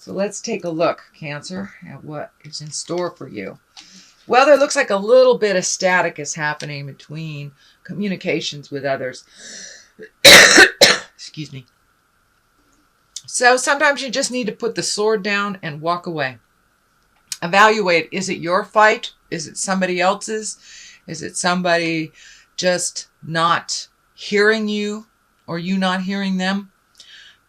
So let's take a look, Cancer, at what is in store for you. Well, there looks like a little bit of static is happening between communications with others. Excuse me. So sometimes you just need to put the sword down and walk away. Evaluate, is it your fight? Is it somebody else's? Is it somebody just not hearing you or you not hearing them?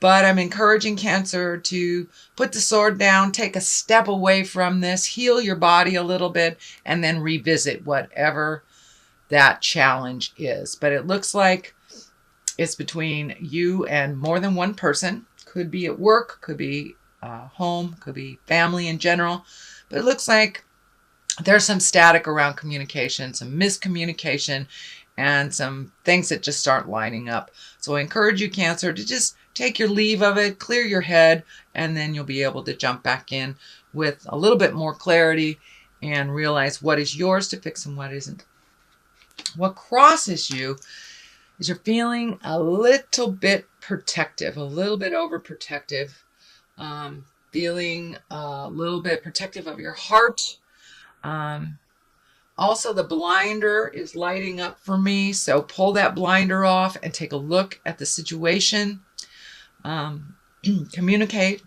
But I'm encouraging Cancer to put the sword down, take a step away from this, heal your body a little bit, and then revisit whatever that challenge is. But it looks like it's between you and more than one person. Could be at work, could be home, could be family in general. But it looks like there's some static around communication, some miscommunication, and some things that just aren't lining up. So I encourage you, Cancer, to just take your leave of it, clear your head, and then you'll be able to jump back in with a little bit more clarity and realize what is yours to fix and what isn't. What crosses you is you're feeling a little bit protective, a little bit overprotective, feeling a little bit protective of your heart. Also, the blinder is lighting up for me, so pull that blinder off and take a look at the situation. Communicate,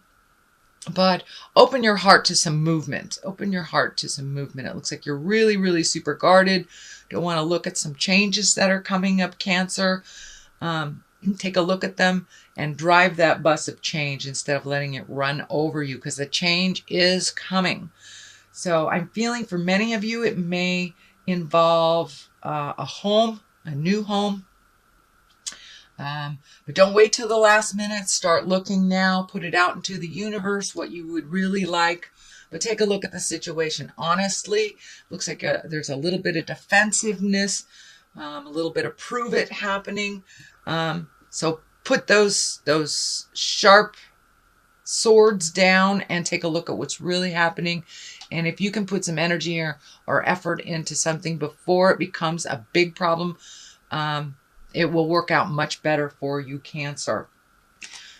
but open your heart to some movement. Open your heart to some movement. It looks like you're really, really super guarded. Don't want to look at some changes that are coming up, Cancer. Take a look at them and drive that bus of change instead of letting it run over you, because the change is coming. So I'm feeling for many of you, it may involve a home, a new home. But don't wait till the last minute. Start looking now. Put it out into the universe, what you would really like. But take a look at the situation honestly. Looks like there's a little bit of defensiveness, a little bit of prove it happening. So put those sharp swords down and take a look at what's really happening. And if you can put some energy or effort into something before it becomes a big problem, it will work out much better for you, Cancer.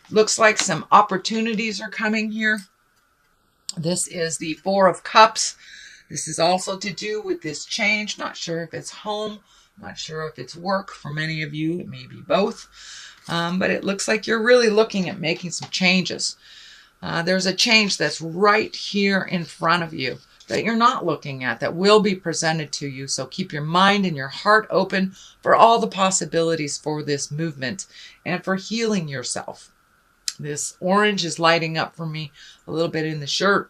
Looks like some opportunities are coming here. This is the Four of Cups. This is also to do with this change. Not sure if it's home. Not sure if it's work. For many of you, it may be both. But it looks like you're really looking at making some changes. There's a change that's right here in front of you that you're not looking at, that will be presented to you. So keep your mind and your heart open for all the possibilities for this movement and for healing yourself. This orange is lighting up for me a little bit in the shirt,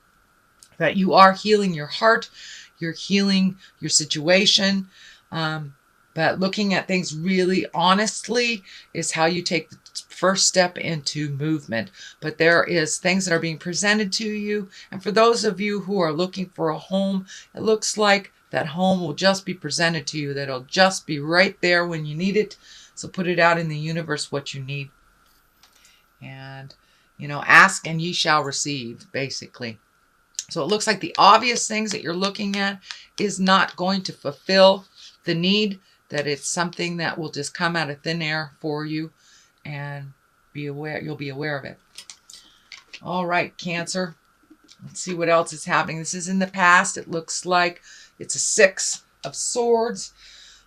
that you are healing your heart, you're healing your situation. But looking at things really honestly is how you take the first step into movement. But there is things that are being presented to you. And for those of you who are looking for a home, it looks like that home will just be presented to you. That'll just be right there when you need it. So put it out in the universe what you need. And, ask and ye shall receive, basically. So it looks like the obvious things that you're looking at is not going to fulfill the need, that it's something that will just come out of thin air for you, and you'll be aware of it. All right, Cancer. Let's see what else is happening. This is in the past. It looks like it's a Six of Swords.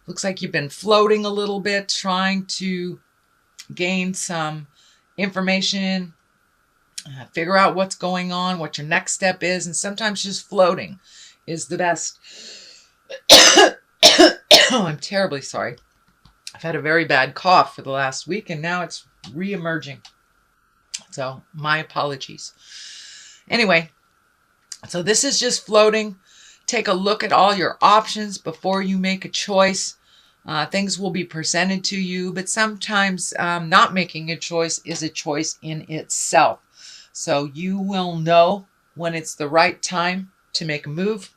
Looks like you've been floating a little bit, trying to gain some information, figure out what's going on, what your next step is, and sometimes just floating is the best. Oh, I'm terribly sorry. I've had a very bad cough for the last week, and now it's re-emerging. So my apologies. Anyway, so this is just floating. Take a look at all your options before you make a choice. Things will be presented to you, but sometimes not making a choice is a choice in itself. So you will know when it's the right time to make a move.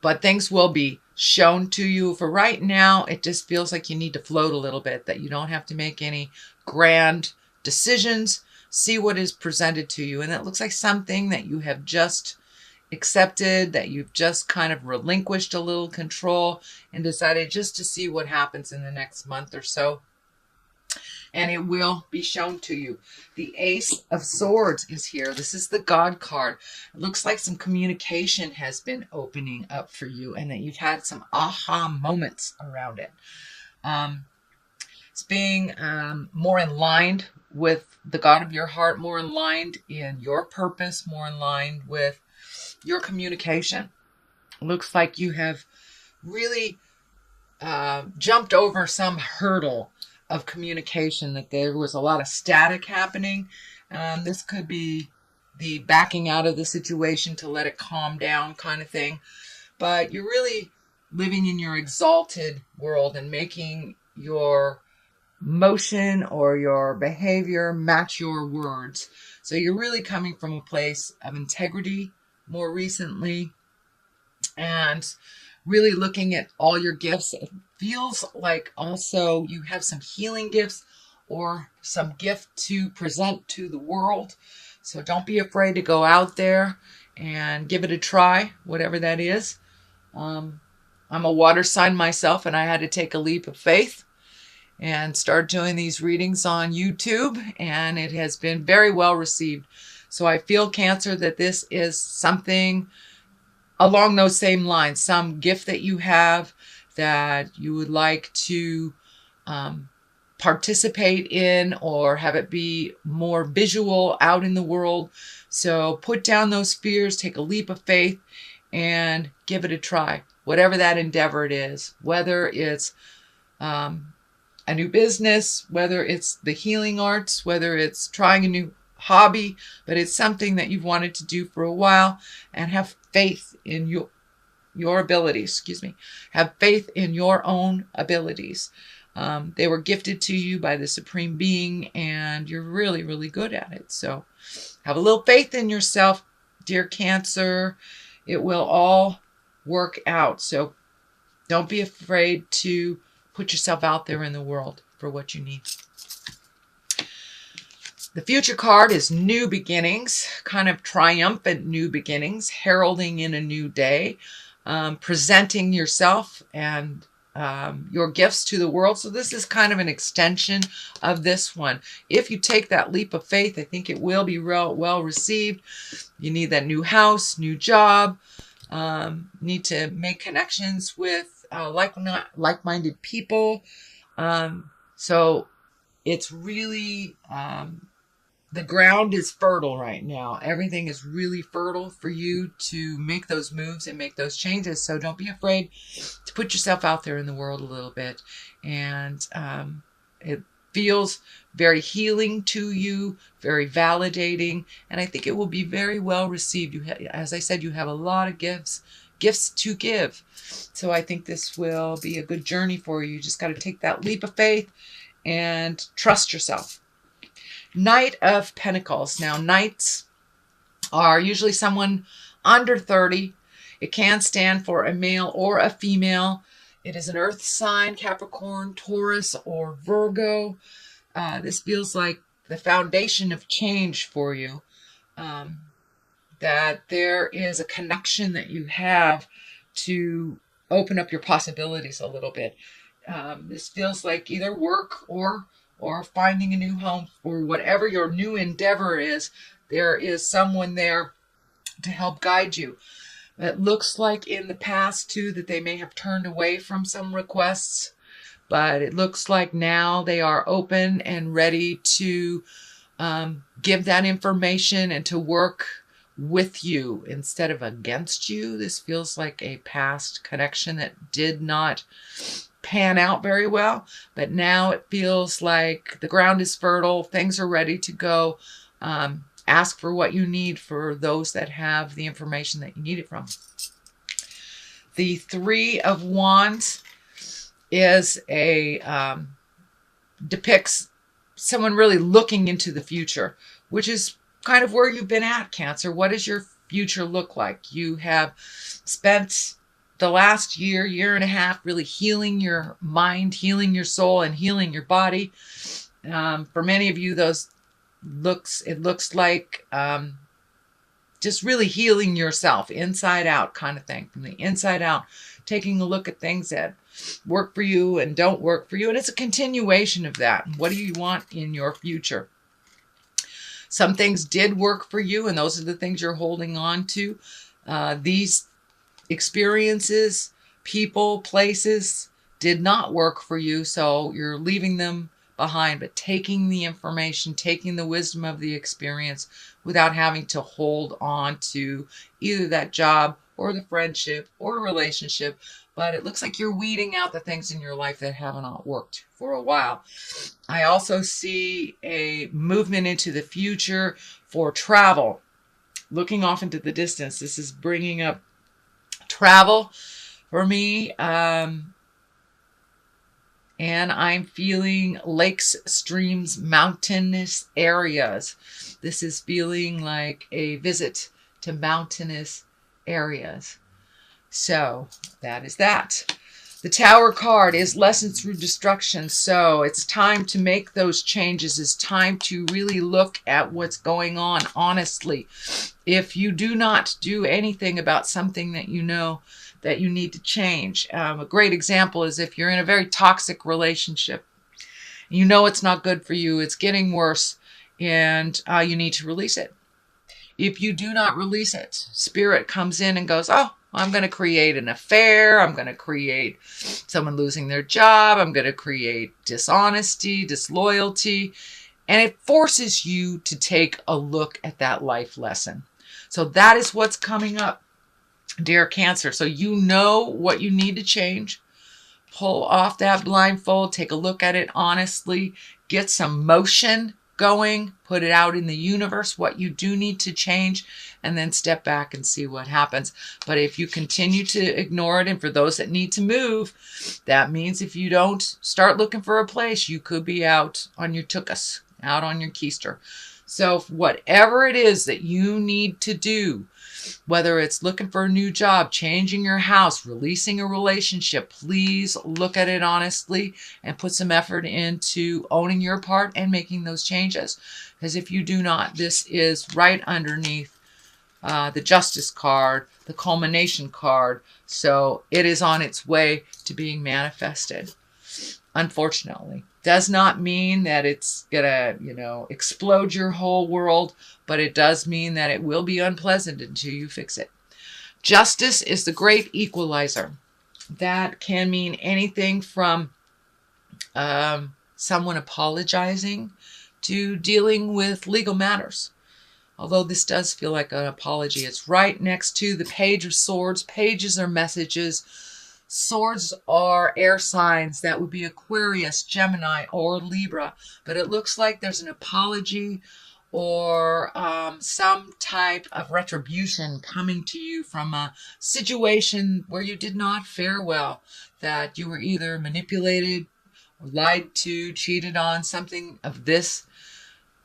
But things will be shown to you. For right now, it just feels like you need to float a little bit, that you don't have to make any grand decisions. See what is presented to you. And it looks like something that you have just accepted, that you've just kind of relinquished a little control and decided just to see what happens in the next month or so. and it will be shown to you. The Ace of Swords is here. This is the God card. It looks like some communication has been opening up for you and that you've had some aha moments around it. It's being more in line with the God of your heart, more in line in your purpose, more in line with your communication. It looks like you have really jumped over some hurdle of communication, that there was a lot of static happening. This could be the backing out of the situation to let it calm down kind of thing. But you're really living in your exalted world and making your motion or your behavior match your words. So you're really coming from a place of integrity more recently and really looking at all your gifts. It feels like also you have some healing gifts or some gift to present to the world. So don't be afraid to go out there and give it a try, whatever that is. I'm a water sign myself, and I had to take a leap of faith and start doing these readings on YouTube, and it has been very well received. So I feel, Cancer, that this is something along those same lines, some gift that you have that you would like to participate in or have it be more visual out in the world. So put down those fears, take a leap of faith, and give it a try, whatever that endeavor it is, whether it's a new business, whether it's the healing arts, whether it's trying a new hobby, but it's something that you've wanted to do for a while, and have faith in your abilities. Have faith in your own abilities. They were gifted to you by the Supreme Being, and you're really, really good at it. So have a little faith in yourself, dear Cancer. It will all work out. So don't be afraid to put yourself out there in the world for what you need. The future card is new beginnings, kind of triumphant new beginnings, heralding in a new day, presenting yourself and your gifts to the world. So this is kind of an extension of this one. If you take that leap of faith, I think it will be well received. You need that new house, new job, need to make connections with like-minded people. So it's really, the ground is fertile right now. Everything is really fertile for you to make those moves and make those changes. So don't be afraid to put yourself out there in the world a little bit. And it feels very healing to you, very validating. And I think it will be very well received. As I said, you have a lot of gifts to give. So I think this will be a good journey for you. You just got to take that leap of faith and trust yourself. Knight of Pentacles. Now, knights are usually someone under 30. It can stand for a male or a female. It is an earth sign, Capricorn, Taurus, or Virgo. This feels like the foundation of change for you. That there is a connection that you have to open up your possibilities a little bit. This feels like either work or finding a new home, or whatever your new endeavor is. There is someone there to help guide you. It looks like in the past too that they may have turned away from some requests, but it looks like now they are open and ready to give that information and to work with you instead of against you. This feels like a past connection that did not pan out very well, but now it feels like the ground is fertile, things are ready to go. Ask for what you need for those that have the information that you need it from. The Three of Wands is depicts someone really looking into the future, which is kind of where you've been at, Cancer. What does your future look like? You have spent the last year and a half really healing your mind, healing your soul, and healing your body. For many of you, it looks like just really healing yourself inside out kind of thing, from the inside out, taking a look at things that work for you and don't work for you. And it's a continuation of that. What do you want in your future? Some things did work for you, and those are the things you're holding on to. These experiences, people, places did not work for you, so you're leaving them behind, but taking the information, taking the wisdom of the experience without having to hold on to either that job or the friendship or relationship. But it looks like you're weeding out the things in your life that haven't worked for a while. I also see a movement into the future for travel. Looking off into the distance, this is bringing up travel for me. And I'm feeling lakes, streams, mountainous areas. This is feeling like a visit to mountainous areas. So that is that. The Tower card is lessons through destruction. So it's time to make those changes. It's time to really look at what's going on honestly. If you do not do anything about something that you know that you need to change. A great example is if you're in a very toxic relationship. You know it's not good for you. It's getting worse, and you need to release it. If you do not release it, Spirit comes in and goes, oh, I'm going to create an affair. I'm going to create someone losing their job. I'm going to create dishonesty, disloyalty. And it forces you to take a look at that life lesson. So that is what's coming up, dear Cancer. So you know what you need to change. Pull off that blindfold. Take a look at it honestly. Get some motion going. Put it out in the universe, what you do need to change, and then step back and see what happens. But if you continue to ignore it, and for those that need to move, that means if you don't start looking for a place, you could be out on your tuchus, out on your keister. So whatever it is that you need to do, whether it's looking for a new job, changing your house, releasing a relationship, please look at it honestly and put some effort into owning your part and making those changes. Because if you do not, this is right underneath the Justice card, the culmination card. So it is on its way to being manifested. Unfortunately, does not mean that it's gonna, explode your whole world, but it does mean that it will be unpleasant until you fix it. Justice is the great equalizer. That can mean anything from someone apologizing to dealing with legal matters. Although this does feel like an apology. It's right next to the Page of Swords. Pages are messages. Swords are air signs. That would be Aquarius, Gemini, or Libra. But it looks like there's an apology or some type of retribution coming to you from a situation where you did not fare well. That you were either manipulated, or lied to, cheated on, something of this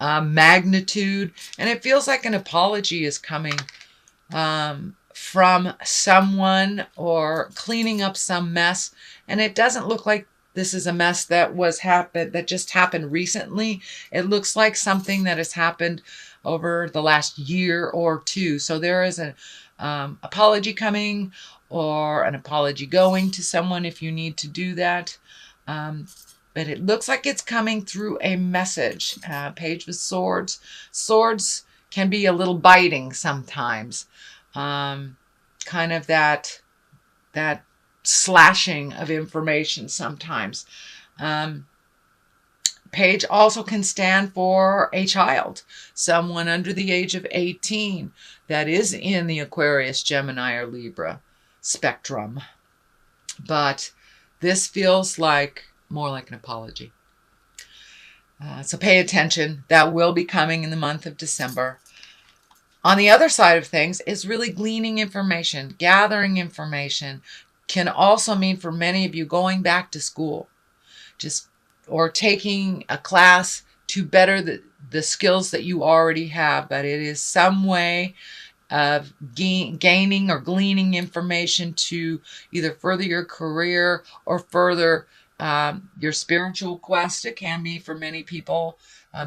magnitude. And it feels like an apology is coming from someone or cleaning up some mess. And it doesn't look like this is a mess that just happened recently. It looks like something that has happened over the last year or two. So there is an apology coming or an apology going to someone if you need to do that. But it looks like it's coming through a message. Page of Swords. Swords can be a little biting sometimes. Kind of that slashing of information sometimes. Page also can stand for a child, someone under the age of 18 that is in the Aquarius, Gemini, or Libra spectrum. But this feels like more like an apology. So pay attention. That will be coming in the month of December. On the other side of things is really gleaning information, gathering information. Can also mean for many of you going back to school, or taking a class to better the skills that you already have. But it is some way of gaining or gleaning information to either further your career or further your spiritual quest. It can be for many people,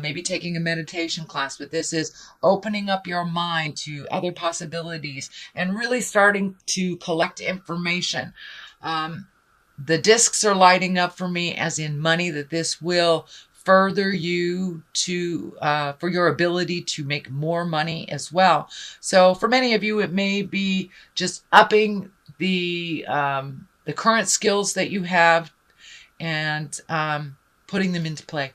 maybe taking a meditation class, but this is opening up your mind to other possibilities and really starting to collect information. The discs are lighting up for me as in money, that this will further you to for your ability to make more money as well. So for many of you, it may be just upping the current skills that you have and putting them into play.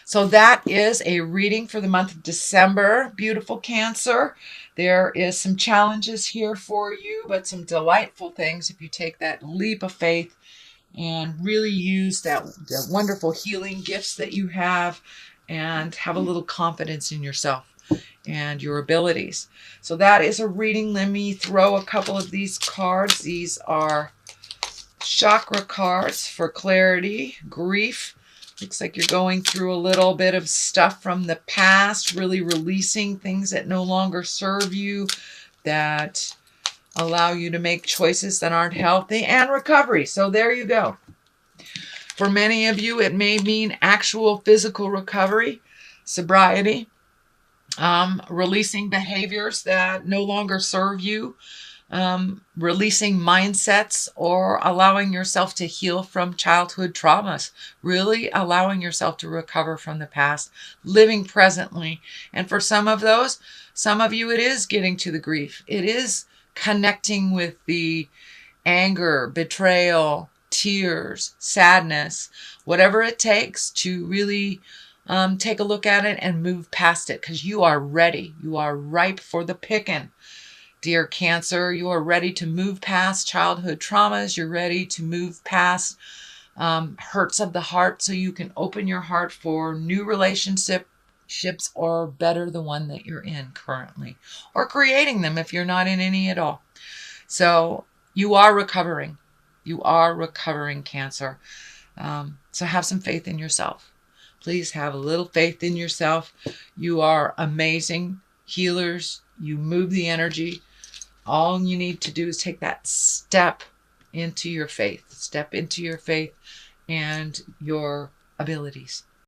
So that is a reading for the month of December. Beautiful Cancer. There is some challenges here for you, but some delightful things if you take that leap of faith and really use the wonderful healing gifts that you have and have a little confidence in yourself and your abilities. So that is a reading. Let me throw a couple of these cards. These are chakra cards for clarity, grief. Looks like you're going through a little bit of stuff from the past, really releasing things that no longer serve you, that allow you to make choices that aren't healthy, and recovery. So there you go. For many of you, it may mean actual physical recovery, sobriety, releasing behaviors that no longer serve you, releasing mindsets, or allowing yourself to heal from childhood traumas, really allowing yourself to recover from the past, living presently. And for some of you, it is getting to the grief. It is connecting with the anger, betrayal, tears, sadness, whatever it takes to really take a look at it and move past it, because you are ready. You are ripe for the picking. Dear Cancer, you are ready to move past childhood traumas. You're ready to move past hurts of the heart, so you can open your heart for new relationships, or better the one that you're in currently, or creating them if you're not in any at all. So you are recovering. You are recovering, Cancer. So have some faith in yourself. Please have a little faith in yourself. You are amazing healers. You move the energy. All you need to do is take that step into your faith. Step into your faith and your abilities.